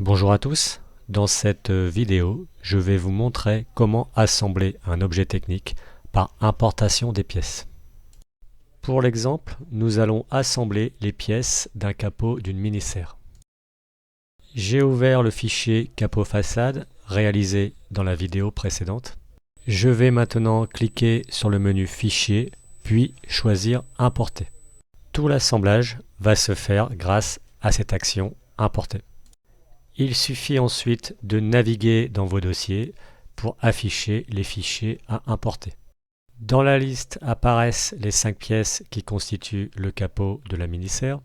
Bonjour à tous, dans cette vidéo, je vais vous montrer comment assembler un objet technique par importation des pièces. Pour l'exemple, nous allons assembler les pièces d'un capot d'une mini-serre. J'ai ouvert le fichier capot façade réalisé dans la vidéo précédente. Je vais maintenant cliquer sur le menu Fichier, puis choisir Importer. Tout l'assemblage va se faire grâce à cette action Importer. Il suffit ensuite de naviguer dans vos dossiers pour afficher les fichiers à importer. Dans la liste apparaissent les 5 pièces qui constituent le capot de la mini-serre.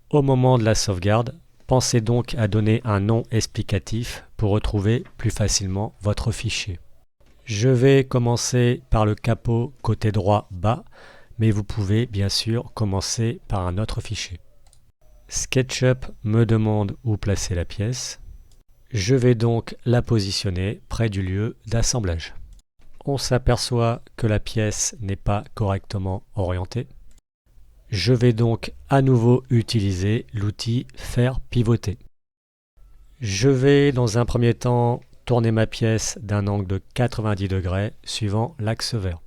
Au moment de la sauvegarde, pensez donc à donner un nom explicatif pour retrouver plus facilement votre fichier. Je vais commencer par le capot côté droit bas, mais vous pouvez bien sûr commencer par un autre fichier. SketchUp me demande où placer la pièce. Je vais donc la positionner près du lieu d'assemblage. On s'aperçoit que la pièce n'est pas correctement orientée. Je vais donc à nouveau utiliser l'outil Faire pivoter. Je vais dans un premier temps tourner ma pièce d'un angle de 90 degrés suivant l'axe vert.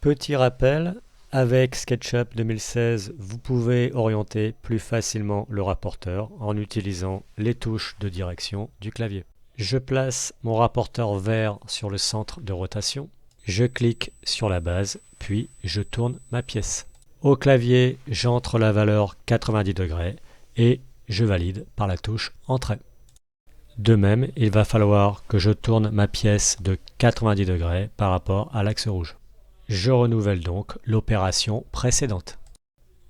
Petit rappel, avec SketchUp 2016, vous pouvez orienter plus facilement le rapporteur en utilisant les touches de direction du clavier. Je place mon rapporteur vert sur le centre de rotation. Je clique sur la base, puis je tourne ma pièce. Au clavier, j'entre la valeur 90 degrés et je valide par la touche Entrée. De même, il va falloir que je tourne ma pièce de 90 degrés par rapport à l'axe rouge. Je renouvelle donc l'opération précédente.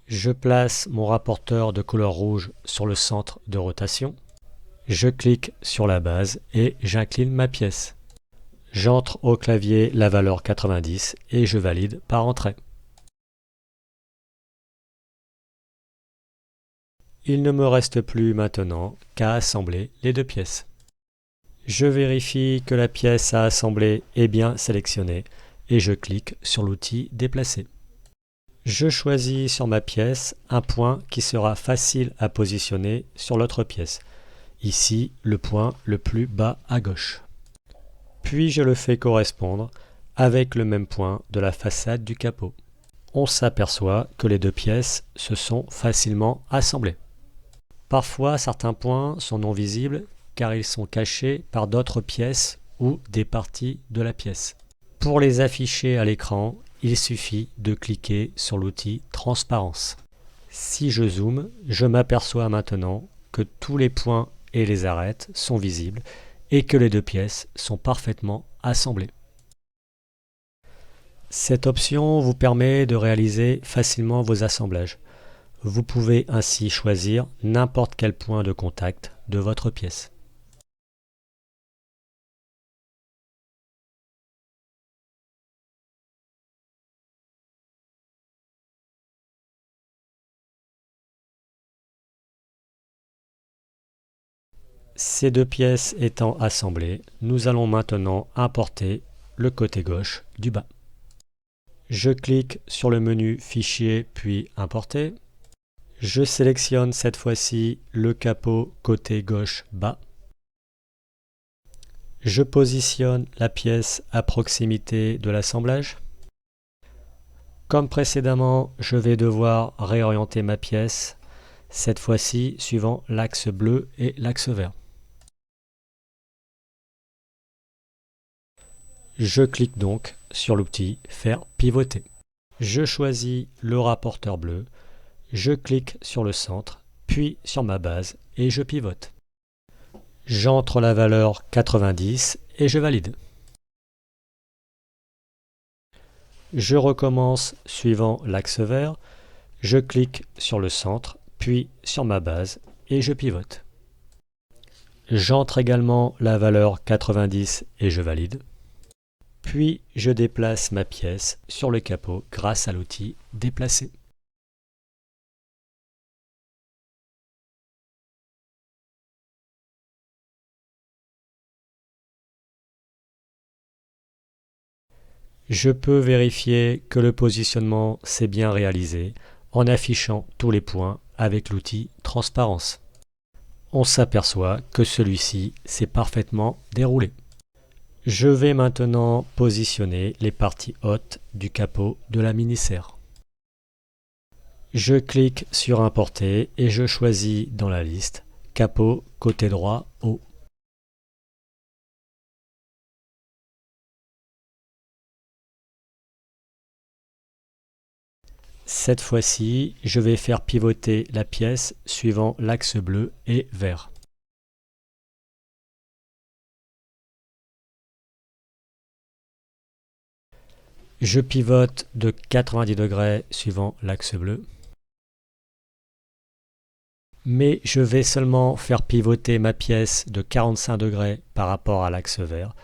Je place mon rapporteur de couleur rouge sur le centre de rotation. Je clique sur la base et j'incline ma pièce. J'entre au clavier la valeur 90 et je valide par entrée. Il ne me reste plus maintenant qu'à assembler les deux pièces. Je vérifie que la pièce à assembler est bien sélectionnée et je clique sur l'outil Déplacer. Je choisis sur ma pièce un point qui sera facile à positionner sur l'autre pièce. Ici, le point le plus bas à gauche. Puis je le fais correspondre avec le même point de la façade du capot. On s'aperçoit que les deux pièces se sont facilement assemblées. Parfois, certains points sont non visibles car ils sont cachés par d'autres pièces ou des parties de la pièce. Pour les afficher à l'écran, il suffit de cliquer sur l'outil Transparence. Si je zoome, je m'aperçois maintenant que tous les points et les arêtes sont visibles et que les deux pièces sont parfaitement assemblées. Cette option vous permet de réaliser facilement vos assemblages. Vous pouvez ainsi choisir n'importe quel point de contact de votre pièce. Ces deux pièces étant assemblées, nous allons maintenant importer le côté gauche du bas. Je clique sur le menu Fichier puis Importer. Je sélectionne cette fois-ci le capot côté gauche bas. Je positionne la pièce à proximité de l'assemblage. Comme précédemment, je vais devoir réorienter ma pièce, cette fois-ci suivant l'axe bleu et l'axe vert. Je clique donc sur l'outil Faire pivoter. Je choisis le rapporteur bleu, je clique sur le centre, puis sur ma base et je pivote. J'entre la valeur 90 et je valide. Je recommence suivant l'axe vert, je clique sur le centre, puis sur ma base et je pivote. J'entre également la valeur 90 et je valide. Puis je déplace ma pièce sur le capot grâce à l'outil Déplacer. Je peux vérifier que le positionnement s'est bien réalisé en affichant tous les points avec l'outil Transparence. on s'aperçoit que celui-ci s'est parfaitement déroulé. Je vais maintenant positionner les parties hautes du capot de la mini-serre. Je clique sur Importer et je choisis dans la liste Capot côté droit haut. Cette fois-ci, je vais faire pivoter la pièce suivant l'axe bleu et vert. Je pivote de 90 degrés suivant l'axe bleu. Mais je vais seulement faire pivoter ma pièce de 45 degrés par rapport à l'axe vert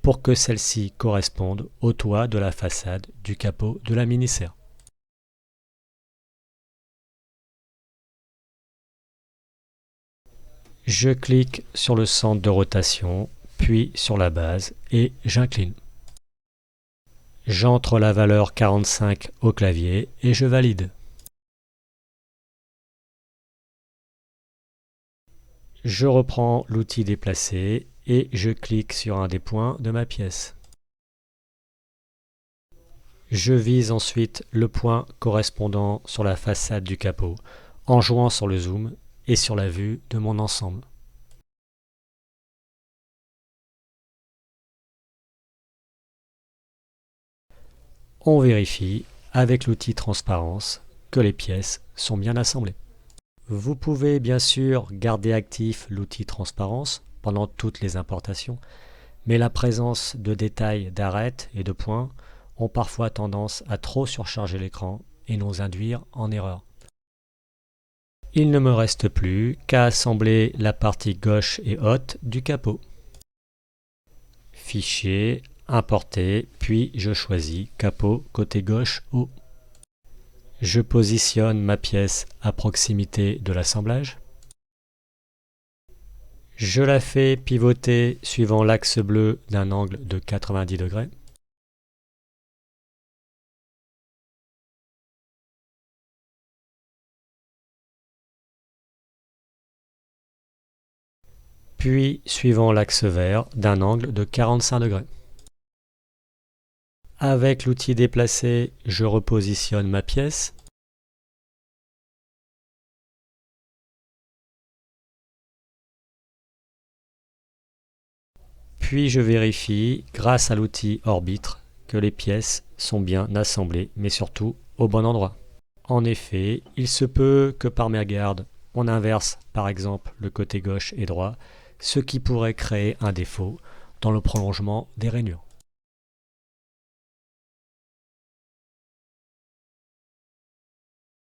pour que celle-ci corresponde au toit de la façade du capot de la mini-serre. Je clique sur le centre de rotation, puis sur la base et j'incline. J'entre la valeur 45 au clavier et je valide. Je reprends l'outil déplacer et je clique sur un des points de ma pièce. Je vise ensuite le point correspondant sur la façade du capot en jouant sur le zoom et sur la vue de mon ensemble. On vérifie avec l'outil transparence que les pièces sont bien assemblées. Vous pouvez bien sûr garder actif l'outil transparence pendant toutes les importations, mais la présence de détails d'arêtes et de points ont parfois tendance à trop surcharger l'écran et nous induire en erreur. Il ne me reste plus qu'à assembler la partie gauche et haute du capot. Fichier, Importer, puis je choisis Capot côté gauche haut. Je positionne ma pièce à proximité de l'assemblage. Je la fais pivoter suivant l'axe bleu d'un angle de 90 degrés. Puis suivant l'axe vert d'un angle de 45 degrés. Avec l'outil déplacer, je repositionne ma pièce. Puis je vérifie, grâce à l'outil Orbitre, que les pièces sont bien assemblées, mais surtout au bon endroit. En effet, il se peut que par mégarde, on inverse par exemple le côté gauche et droit, ce qui pourrait créer un défaut dans le prolongement des rainures.